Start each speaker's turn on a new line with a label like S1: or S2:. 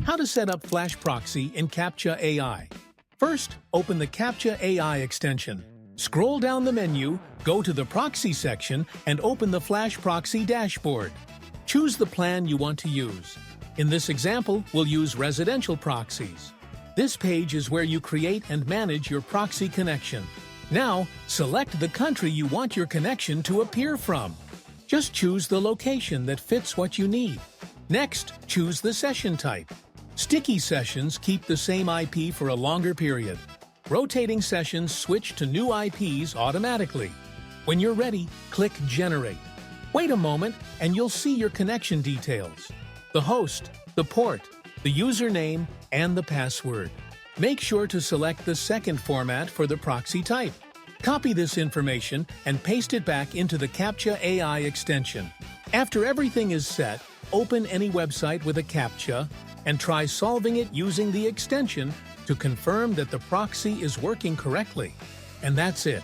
S1: How to set up FlashProxy in CaptchaAI. First, open the CaptchaAI extension. Scroll down the menu, go to the Proxy section, and open the FlashProxy dashboard. Choose the plan you want to use. In this example, we'll use residential proxies. This page is where you create and manage your proxy connection. Now, select the country you want your connection to appear from. Just choose the location that fits what you need. Next, choose the session type. Sticky sessions keep the same IP for a longer period. Rotating sessions switch to new IPs automatically. When you're ready, click Generate. Wait a moment and you'll see your connection details: the host, the port, the username, and the password. Make sure to select the second format for the proxy type. Copy this information and paste it back into the CaptchaAI extension. After everything is set, open any website with a CAPTCHA and try solving it using the extension to confirm that the proxy is working correctly. And that's it.